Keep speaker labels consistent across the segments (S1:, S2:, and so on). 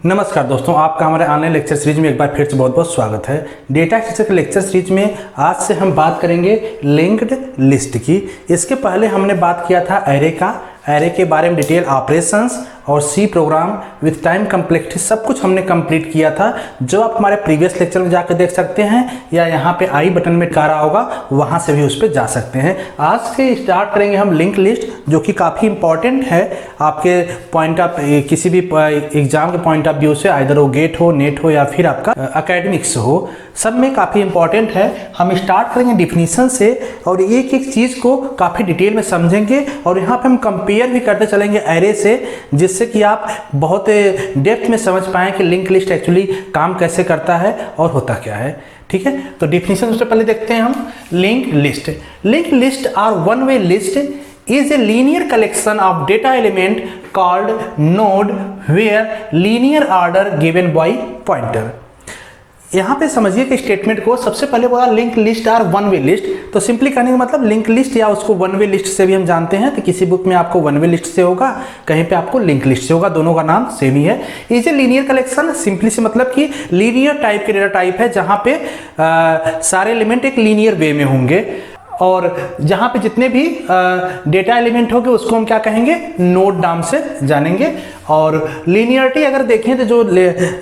S1: नमस्कार दोस्तों, आपका हमारे ऑनलाइन लेक्चर सीरीज में एक बार फिर से बहुत बहुत स्वागत है। डेटा स्ट्रक्चर के लेक्चर सीरीज में आज से हम बात करेंगे लिंक्ड लिस्ट की। इसके पहले हमने बात किया था एरे के बारे में, डिटेल ऑपरेशंस और C program with time complexity सब कुछ हमने कंप्लीट किया था, जो आप हमारे प्रीवियस लेक्चर में जाकर देख सकते हैं या यहाँ पे आई बटन में आ रहा होगा, वहाँ से भी उस पर जा सकते हैं। आज से स्टार्ट करेंगे हम लिंक लिस्ट, जो कि काफ़ी इंपॉर्टेंट है आपके पॉइंट ऑफ किसी भी एग्जाम के पॉइंट ऑफ व्यू से, आइदर वो गेट हो, नेट हो या फिर आपका एकेडमिक्स हो, सब में काफ़ी इंपॉर्टेंट है। हम स्टार्ट करेंगे डिफिनीशन से और एक एक चीज़ को काफ़ी डिटेल में समझेंगे और यहाँ पे हम कंपेयर भी करते चलेंगे एरे से, जिससे कि आप बहुत डेप्थ में समझ पाएँ कि लिंक लिस्ट एक्चुअली काम कैसे करता है और होता क्या है। ठीक है, तो डिफिनीशन सबसे पहले देखते हैं हम। Link list are one way list is a linear collection of data element called node where linear order given by pointer। यहाँ पे समझिए कि स्टेटमेंट को सबसे पहले बोला link list are one way list, तो सिंपली कहने का मतलब लिंक लिस्ट या उसको वन वे लिस्ट से भी हम जानते हैं, तो किसी बुक में आपको वन वे लिस्ट से होगा, कहीं पे आपको लिंक लिस्ट से होगा, दोनों का नाम सेम ही है। Is a linear collection, simply से मतलब कि लीनियर टाइप के डेटा टाइप है, जहाँ पे सारे एलिमेंट एक लीनियर वे में होंगे और जहाँ पे जितने भी डेटा एलिमेंट होंगे उसको हम क्या कहेंगे, नोड नाम से जानेंगे। और लीनियरिटी अगर देखें तो जो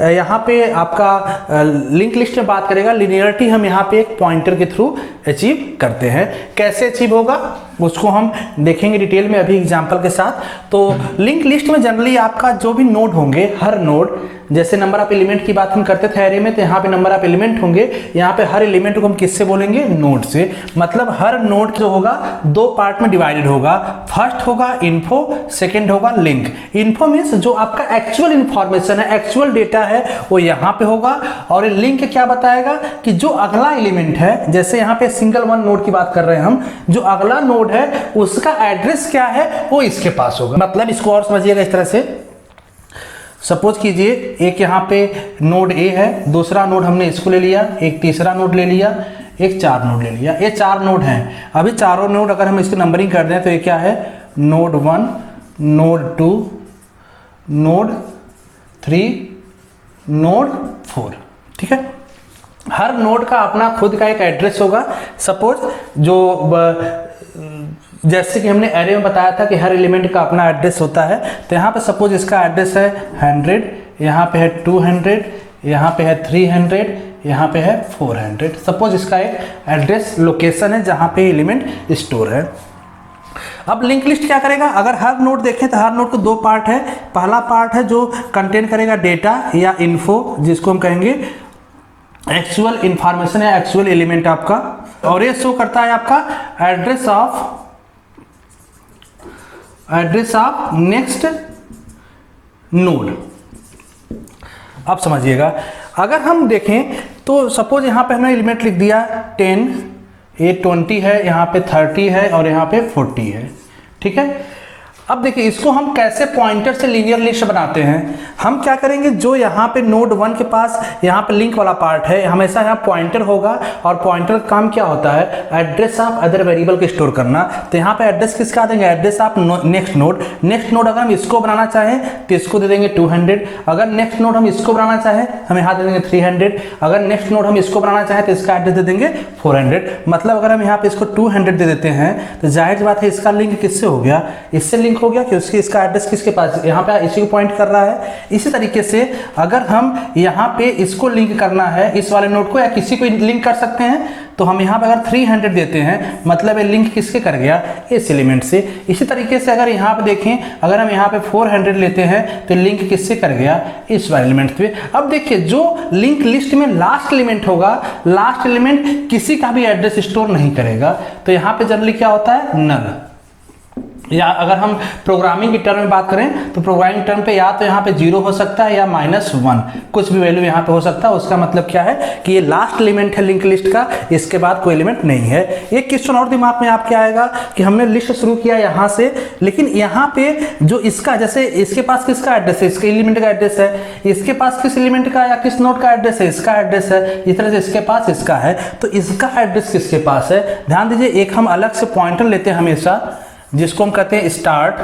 S1: यहाँ पे आपका लिंक लिस्ट में बात करेगा, लीनियरिटी हम यहाँ पे एक पॉइंटर के थ्रू अचीव करते हैं। कैसे अचीव होगा उसको हम देखेंगे डिटेल में अभी एग्जांपल के साथ। तो लिंक लिस्ट में जनरली आपका जो भी नोड होंगे, हर नोड, जैसे नंबर ऑफ एलिमेंट की बात हम करते थे एरे में, तो यहाँ पे नंबर ऑफ एलिमेंट होंगे, यहाँ पे हर एलिमेंट को हम किससे बोलेंगे, नोड से। मतलब हर नोड जो होगा दो पार्ट में डिवाइडेड होगा। फर्स्ट होगा इन्फो, सेकेंड होगा लिंक। इन्फो मीन्स जो आपका एक्चुअल इंफॉर्मेशन है, एक्चुअल डेटा है, वो यहाँ पे होगा। और लिंक क्या बताएगा कि जो अगला एलिमेंट है, जैसे यहाँ पे सिंगल वन नोड की बात कर रहे हैं हम, जो अगला नोड है उसका एड्रेस क्या है वो इसके पास होगा। मतलब इसको और समझिएगा इस तरह से, सपोज कीजिए एक यहाँ पे नोड ए है, दूसरा नोड हमने इसको ले लिया, एक तीसरा नोड ले लिया, एक चार नोड ले लिया। ये चार नोड हैं। अभी चारों नोड अगर हम इसकी नंबरिंग कर दें तो ये क्या है, नोड 1, नोड 2, नोड 3, नोड 4। ठीक है, हर नोड का अपना खुद का एक एड्रेस होगा। सपोज जो जैसे कि हमने एरे में बताया था कि हर एलिमेंट का अपना एड्रेस होता है, तो यहाँ पे सपोज इसका एड्रेस है 100, यहाँ पे है 200, यहाँ पे है 300, यहाँ पे है 400। सपोज इसका एक एड्रेस लोकेशन है जहाँ पे एलिमेंट स्टोर है। अब लिंक लिस्ट क्या करेगा, अगर हर नोड देखें तो हर नोड को दो पार्ट है। पहला पार्ट है जो कंटेन करेगा डेटा या इन्फो, जिसको हम कहेंगे एक्चुअल इंफॉर्मेशन या एक्चुअल एलिमेंट आपका, और ये शो करता है आपका एड्रेस ऑफ नेक्स्ट नोड। अब समझिएगा, अगर हम देखें तो सपोज यहाँ पे हमने एलिमेंट लिख दिया 10, ये 20 है, यहाँ पे 30 है और यहाँ पे 40 है। ठीक है, अब देखिए इसको हम कैसे पॉइंटर से लीनियर लिस्ट बनाते हैं। हम क्या करेंगे, जो यहाँ पे नोड 1 के पास यहाँ पे लिंक वाला पार्ट है, हमेशा यहाँ पॉइंटर होगा और पॉइंटर का काम क्या होता है, एड्रेस ऑफ अदर वेरिएबल को स्टोर करना। तो यहाँ पे एड्रेस किसका देंगे, address of next node. Next node अगर हम इसको बनाना चाहें तो इसको दे देंगे 200। अगर नेक्स्ट नोड हम इसको बनाना चाहें हम यहाँ दे देंगे 300। अगर नेक्स्ट नोड हम इसको बनाना चाहें तो इसका एड्रेस दे देंगे 400। मतलब अगर हम यहाँ पे इसको 200 दे देते हैं तो जाहिर सी बात है इसका लिंक किससे हो गया, इससे लिंक हो गया कि उसकी इसका एड्रेस किसके पास, यहाँ पे इसी को पॉइंट कर रहा है। इसी तरीके से अगर हम यहाँ पे इसको लिंक करना है, इस वाले नोड को या किसी को लिंक कर सकते हैं, तो हम यहाँ पे अगर 300 देते हैं मतलब ये लिंक किसके कर गया, इस एलिमेंट से। इसी तरीके से अगर यहाँ पे देखें, अगर हम यहाँ पे 400 लेते हैं तो लिंक किससे कर गया, इस वाले एलिमेंट पे। अब देखिए जो लिंक लिस्ट में लास्ट एलिमेंट होगा, लास्ट एलिमेंट किसी का भी एड्रेस स्टोर नहीं करेगा, तो यहाँ पे जनरली क्या होता है, नल। या अगर हम प्रोग्रामिंग की टर्म में बात करें तो प्रोग्रामिंग टर्म पे या तो यहाँ पे 0 हो सकता है या -1, कुछ भी वैल्यू यहाँ पे हो सकता है। उसका मतलब क्या है कि ये लास्ट एलिमेंट है लिंक लिस्ट का, इसके बाद कोई एलिमेंट नहीं है। एक क्वेश्चन और दिमाग में आपके आएगा कि हमने लिस्ट शुरू किया यहाँ से, लेकिन यहाँ पे जो इसका, जैसे इसके पास किसका एड्रेस है, इसके एलिमेंट का एड्रेस है, इसके पास किस एलिमेंट का या किस नोड का एड्रेस है, इसका एड्रेस है, इस तरह से इसके पास इसका है, तो इसका एड्रेस किसके पास है। ध्यान दीजिए, एक हम अलग से पॉइंटर लेते हैं हमेशा, जिसको हम कहते हैं स्टार्ट,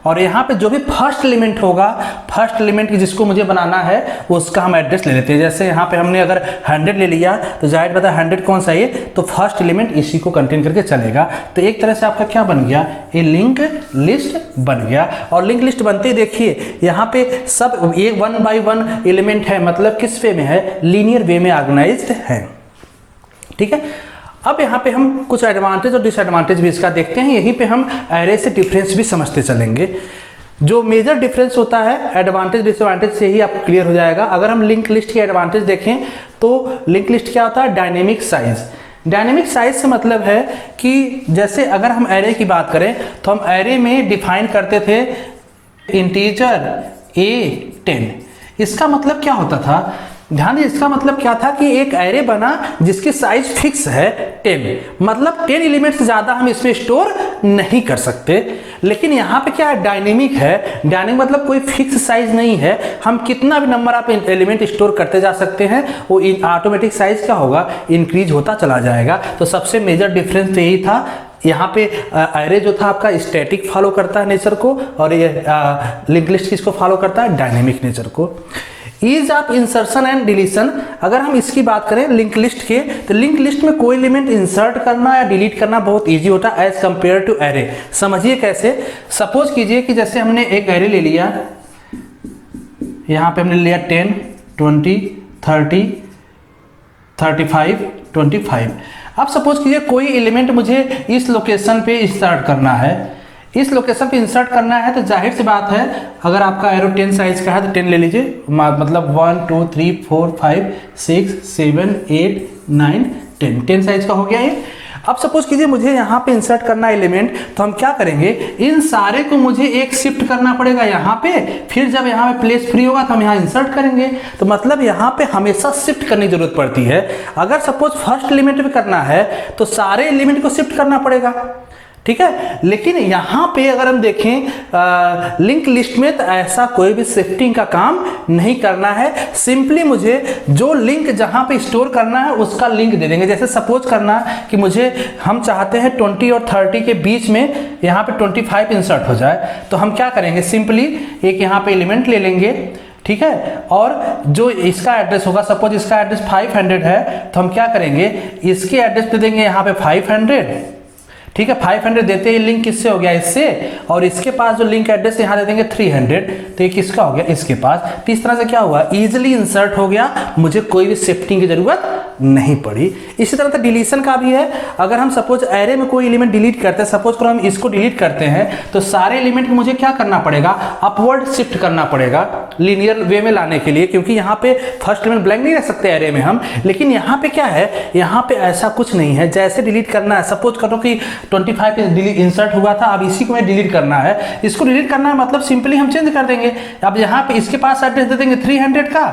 S1: और यहाँ पे जो भी फर्स्ट एलिमेंट होगा, फर्स्ट एलिमेंट जिसको मुझे बनाना है उसका हम एड्रेस ले लेते हैं। जैसे यहाँ पे हमने अगर 100 ले लिया तो जाहिर बता 100 कौन सा है, तो फर्स्ट एलिमेंट इसी को कंटेन करके चलेगा। तो एक तरह से आपका क्या बन गया, ये लिंक लिस्ट बन गया। और लिंक लिस्ट बनते ही देखिए यहाँ पे सब ये 1 by 1 एलिमेंट है, मतलब किस वे में है, लीनियर वे में ऑर्गेनाइज्ड है। ठीक है, अब यहाँ पे हम कुछ एडवांटेज और डिसएडवांटेज भी इसका देखते हैं। यहीं पे हम एरे से डिफरेंस भी समझते चलेंगे। जो मेजर डिफरेंस होता है एडवांटेज डिसएडवांटेज से ही आपको क्लियर हो जाएगा। अगर हम लिंक लिस्ट की एडवांटेज देखें तो लिंक लिस्ट क्या होता है, डायनेमिक साइज। डायनेमिक साइज से मतलब है कि जैसे अगर हम एरे की बात करें तो हम एरे में डिफाइन करते थे इंटीजर A10। इसका मतलब क्या होता था, ध्यान दीजिए, इसका मतलब क्या था कि एक एरे बना जिसकी साइज फिक्स है 10, मतलब 10 एलिमेंट से ज़्यादा हम इसमें स्टोर नहीं कर सकते। लेकिन यहाँ पे क्या है, डायनेमिक है। डायनेमिक मतलब कोई फिक्स साइज नहीं है, हम कितना भी नंबर ऑफ एलिमेंट स्टोर करते जा सकते हैं, वो ऑटोमेटिक साइज क्या होगा, इंक्रीज होता चला जाएगा। तो सबसे मेजर डिफरेंस तो यही था। यहाँ पे एरे जो था आपका स्टैटिक फॉलो करता है नेचर को, और ये लिंक लिस्ट किसको फॉलो करता है, डायनेमिक नेचर को। Ease of insertion and deletion, अगर हम इसकी बात करें लिंक लिस्ट के, तो लिंक लिस्ट में कोई एलिमेंट इंसर्ट करना या डिलीट करना बहुत इजी होता है एज कंपेयर टू एरे। समझिए कैसे, सपोज कीजिए कि जैसे हमने एक एरे ले लिया, यहाँ पे हमने लिया 10, 20, 30, 35, 25। अब सपोज कीजिए कोई एलिमेंट मुझे इस लोकेशन पे इंसर्ट करना है, इस लोकेशन पे इंसर्ट करना है, तो जाहिर सी बात है अगर आपका एरो 10 साइज का है तो 10 ले लीजिए, मतलब 1 2 3 4 5 6 7 8 9 10 साइज का हो गया ये। अब सपोज कीजिए मुझे यहाँ पे इंसर्ट करना एलिमेंट, तो हम क्या करेंगे, इन सारे को मुझे एक शिफ्ट करना पड़ेगा यहाँ पे, फिर जब यहाँ पे प्लेस फ्री होगा तो हम यहाँ इंसर्ट करेंगे। तो मतलब यहाँ पे हमेशा शिफ्ट करने की जरूरत पड़ती है। अगर सपोज फर्स्ट एलिमेंट पे करना है तो सारे एलिमेंट को शिफ्ट करना पड़ेगा, ठीक है। लेकिन यहाँ पे अगर हम देखें लिंक लिस्ट में, तो ऐसा कोई भी शिफ्टिंग का काम नहीं करना है। सिंपली मुझे जो लिंक जहाँ पे स्टोर करना है उसका लिंक दे देंगे। जैसे सपोज करना कि मुझे, हम चाहते हैं 20 और 30 के बीच में यहाँ पे 25 इंसर्ट हो जाए, तो हम क्या करेंगे, सिंपली एक यहाँ पे एलिमेंट ले लेंगे, ठीक है, और जो इसका एड्रेस होगा, सपोज इसका एड्रेस 500 है, तो हम क्या करेंगे, इसके एड्रेस दे देंगे यहाँ पे 500, ठीक है। 500 देते ही लिंक किससे हो गया, इससे, और इसके पास जो लिंक एड्रेस यहाँ दे देंगे 300, तो ये किसका हो गया, इसके पास। तो इस तरह से क्या हुआ, इजीली इंसर्ट हो गया, मुझे कोई भी शिफ्टिंग की जरूरत नहीं पड़ी। इसी तरह से डिलीशन का भी है। अगर हम सपोज एरे में कोई एलिमेंट डिलीट करते हैं, सपोज करो हम इसको डिलीट करते हैं, तो सारे एलिमेंट को मुझे क्या करना पड़ेगा, अपवर्ड शिफ्ट करना पड़ेगा लीनियर वे में लाने के लिए, क्योंकि यहाँ पे फर्स्ट एलिमेंट ब्लैंक नहीं रख सकते एरे में हम। लेकिन यहाँ पे क्या है, यहाँ पे ऐसा कुछ नहीं है। जैसे डिलीट करना है, सपोज करो कि 25 इंसर्ट हुआ था, अब इसी को मैं डिलीट करना है, इसको डिलीट करना है, मतलब सिंपली हम चेंज कर देंगे। अब यहाँ पे इसके पास एड्रेस दे देंगे 300 का,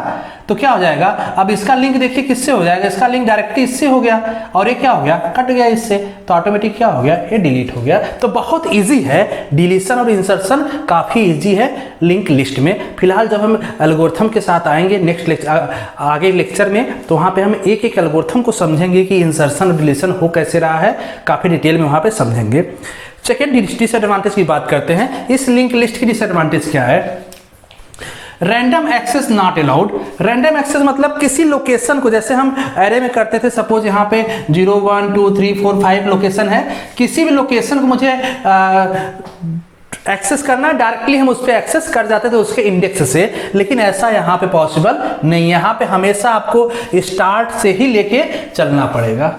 S1: तो क्या हो जाएगा, अब इसका लिंक देखिए किससे हो जाएगा, इसका लिंक डायरेक्टली इससे हो गया, और ये क्या हो गया, कट गया इससे, तो ऑटोमेटिक क्या हो गया, ये डिलीट हो गया। तो बहुत इजी है, डिलीशन और इंसर्शन काफी इजी है लिंक लिस्ट में। फिलहाल जब हम एल्गोरिथम के साथ आएंगे नेक्स्ट लेक्चर, आगे लेक्चर में, तो वहाँ पे हम एक एक एल्गोरिथम को समझेंगे कि इंसर्शन और डिलीशन हो कैसे रहा है, काफी डिटेल में वहाँ पे समझेंगे। सेकेंड डिसएडवांटेज की बात करते हैं। इस लिंक लिस्ट की डिसएडवांटेज क्या है, random access not allowed. Random access मतलब किसी लोकेशन को, जैसे हम एरे में करते थे, सपोज यहाँ पे 0 1 2 3 4 5 लोकेशन है, किसी भी लोकेशन को मुझे एक्सेस करना, डायरेक्टली हम उस पर एक्सेस कर जाते थे उसके इंडेक्स से। लेकिन ऐसा यहाँ पे पॉसिबल नहीं, यहाँ पे हमेशा आपको स्टार्ट से ही लेके चलना पड़ेगा,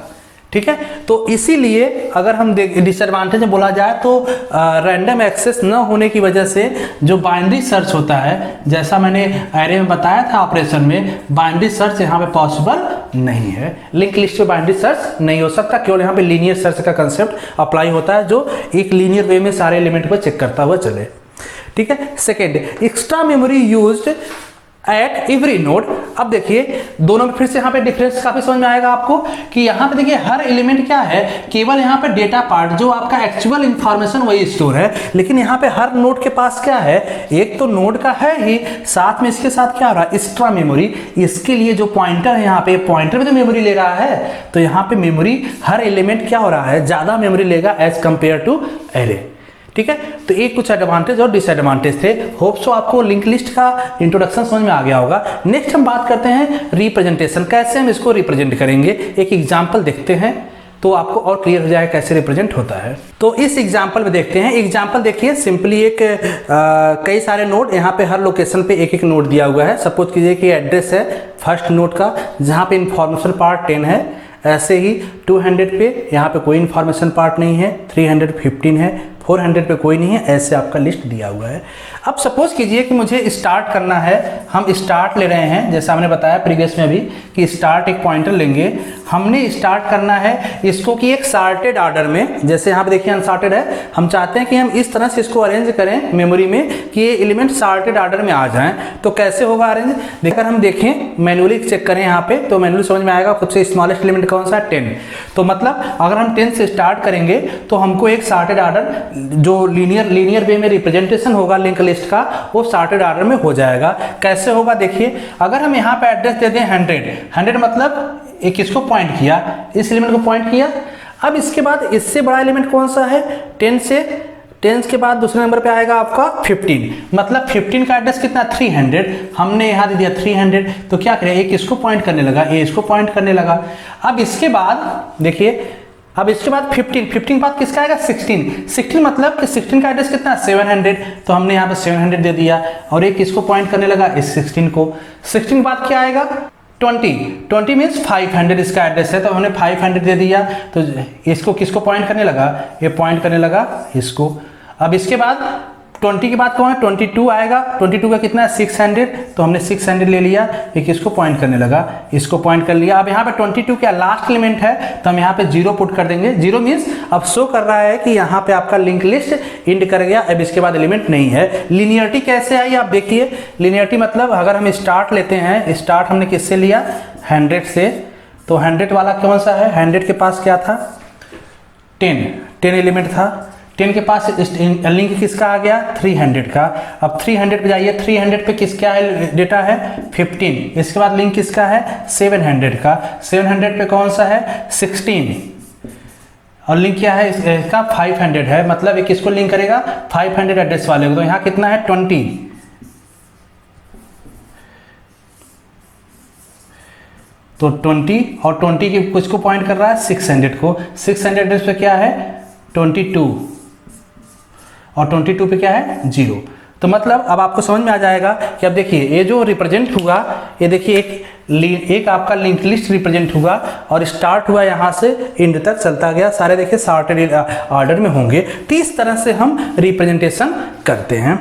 S1: ठीक है। तो इसीलिए अगर हम डिसएडवांटेज में बोला जाए तो रैंडम एक्सेस न होने की वजह से जो बाइनरी सर्च होता है, जैसा मैंने एरे में बताया था ऑपरेशन में, बाइनरी सर्च यहाँ पे पॉसिबल नहीं है। लिंक लिस्ट पे बाइनरी सर्च नहीं हो सकता, केवल यहाँ पे लीनियर सर्च का कंसेप्ट अप्लाई होता है, जो एक लीनियर वे में सारे एलिमेंट को चेक करता हुआ चले, ठीक है। Second, extra memory used at every node. अब देखिए दोनों में फिर से यहाँ पे डिफरेंस काफी समझ में आएगा आपको कि यहाँ पे देखिए हर एलिमेंट क्या है, केवल यहाँ पे डेटा पार्ट जो आपका एक्चुअल इंफॉर्मेशन वही स्टोर है। लेकिन यहाँ पे हर नोड के पास क्या है, एक तो नोड का है ही, साथ में इसके साथ क्या हो रहा है, एक्स्ट्रा मेमोरी। इसके लिए जो पॉइंटर है, यहाँ पे पॉइंटर में तो मेमोरी ले रहा है, तो यहाँ पे मेमोरी हर एलिमेंट क्या हो रहा है, ज्यादा मेमोरी लेगा एज कंपेयर टू एरे, ठीक है। तो एक कुछ एडवांटेज और डिसएडवांटेज थे। होप सो आपको लिंक लिस्ट का इंट्रोडक्शन समझ में आ गया होगा। नेक्स्ट हम बात करते हैं रिप्रेजेंटेशन, कैसे हम इसको रिप्रेजेंट करेंगे। एक एग्जाम्पल देखते हैं तो आपको और क्लियर हो जाएगा कैसे रिप्रेजेंट होता है। तो इस एग्जाम्पल में देखते हैं। एग्जाम्पल देखिए, सिंपली एक कई सारे नोड, यहाँ पे हर लोकेशन पे एक एक नोड दिया हुआ है। सपोज कीजिए कि एड्रेस है फर्स्ट नोड का, जहाँ पे इंफॉर्मेशन पार्ट 10 है। ऐसे ही 200 पे यहाँ पे कोई इन्फॉर्मेशन पार्ट नहीं है, 315 है, 400 पे कोई नहीं है। ऐसे आपका लिस्ट दिया हुआ है। अब सपोज कीजिए कि मुझे स्टार्ट करना है, हम स्टार्ट ले रहे हैं, जैसा हमने बताया प्रीवियस में अभी कि स्टार्ट एक पॉइंटर लेंगे, हमने स्टार्ट करना है इसको कि एक सॉर्टेड ऑर्डर में। जैसे यहाँ पे देखिए अनसॉर्टेड है, हम चाहते हैं कि हम इस तरह से इसको अरेंज करें मेमोरी में कि ये एलिमेंट सॉर्टेड ऑर्डर में आ जाएं। तो कैसे होगा अरेंज, देखकर हम देखें मैनुअली चेक करें यहाँ पे, तो मैनुअली समझ में आएगा। सबसे स्मॉलेस्ट एलिमेंट कौन सा है, 10। तो मतलब अगर हम 10 से स्टार्ट करेंगे तो हमको एक सॉर्टेड ऑर्डर जो लीनियर वे में रिप्रेजेंटेशन होगा लिंक लिस्ट का, वो सॉर्टेड ऑर्डर में हो जाएगा। कैसे होगा देखिए, अगर हम यहाँ पे एड्रेस दे दें 100 मतलब एक किसको पॉइंट किया, इस एलिमेंट को पॉइंट किया। अब इसके बाद इससे बड़ा एलिमेंट कौन सा है, 10 के बाद दूसरे नंबर पे आएगा आपका 15, मतलब 15 का एड्रेस कितना, 300। हमने यहाँ दे दिया 300, तो क्या करें, एक इसको पॉइंट करने लगा, ये इसको पॉइंट करने लगा। अब इसके बाद देखिए, अब इसके बाद 15 के बाद किसका आएगा, 16 मतलब कि 16 का एड्रेस कितना, 700। तो हमने यहाँ पे 700 दे दिया और एक किसको पॉइंट करने लगा, इस 16 को। 16 के बाद क्या आएगा, 20 मीन्स 500 इसका एड्रेस है, तो हमने 500 दे दिया। तो इसको किसको पॉइंट करने लगा, ये पॉइंट करने लगा इसको। अब इसके बाद 20 के बाद कौन है, 22 आएगा। 22 का कितना है, 600, तो हमने 600 ले लिया। एक इसको पॉइंट करने लगा, इसको पॉइंट कर लिया। अब यहाँ पे 22 क्या लास्ट एलिमेंट है, तो हम यहाँ पे 0 पुट कर देंगे। 0 मीन्स अब शो कर रहा है कि यहाँ पे आपका लिंक लिस्ट इंड कर गया, अब इसके बाद एलिमेंट नहीं है। लिनियरिटी कैसे आई आप देखिए। लिनियरिटी मतलब अगर हम स्टार्ट लेते हैं, स्टार्ट हमने किससे लिया, 100 से, तो 100 वाला कौन सा है, 100 के पास क्या था, 10 एलिमेंट था। 10 के पास लिंक किसका आ गया, 300 का। अब 300 पे जाइए, 300 पे किसका है डेटा है, 15। इसके बाद लिंक किसका है, 700 का। 700 पे कौन सा है, 16, और लिंक क्या है इसका, 500 है। मतलब ये किसको लिंक करेगा, 500 एड्रेस वाले को। तो यहाँ कितना है, 20। तो 20 और 20 की कुछ को पॉइंट कर रहा है, 600 को। 600 एड्रेस पे क्या है, 22, और 22 पे क्या है, 0। तो मतलब अब आपको समझ में आ जाएगा कि अब देखिए ये जो रिप्रेजेंट हुआ, ये देखिए एक आपका लिंक लिस्ट रिप्रेजेंट हुआ और स्टार्ट हुआ यहाँ से एंड तक चलता गया। सारे देखिए सॉर्टेड ऑर्डर में होंगे। तो इस तरह से हम रिप्रेजेंटेशन करते हैं।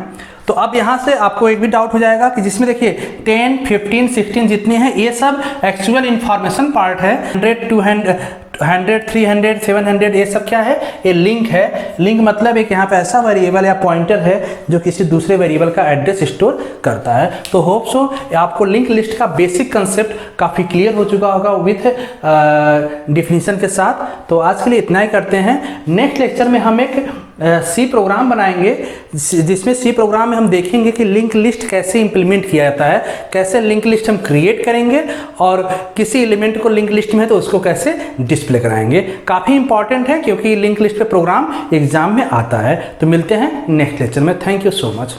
S1: तो अब यहाँ से आपको एक भी डाउट हो जाएगा कि जिसमें देखिए 10, 15, 16 जितने हैं ये सब एक्चुअल इंफॉर्मेशन पार्ट है। 100, 200, 100, 300, 700 ये सब क्या है, ये लिंक है। लिंक मतलब एक यहाँ पे ऐसा वेरिएबल या पॉइंटर है जो किसी दूसरे वेरिएबल का एड्रेस स्टोर करता है। तो होप सो आपको लिंक लिस्ट का बेसिक कंसेप्ट काफ़ी क्लियर हो चुका होगा विथ डिफिनीशन के साथ। तो आज के लिए इतना ही करते हैं। नेक्स्ट लेक्चर में हम एक सी प्रोग्राम बनाएंगे, जिसमें सी प्रोग्राम में हम देखेंगे कि लिंक लिस्ट कैसे इंप्लीमेंट किया जाता है, कैसे लिंक लिस्ट हम क्रिएट करेंगे और किसी एलिमेंट को लिंक लिस्ट में है तो उसको कैसे डिस्प्ले कराएंगे। काफ़ी इंपॉर्टेंट है क्योंकि लिंक लिस्ट पे प्रोग्राम एग्जाम में आता है। तो मिलते हैं नेक्स्ट लेक्चर में। Thank you so much.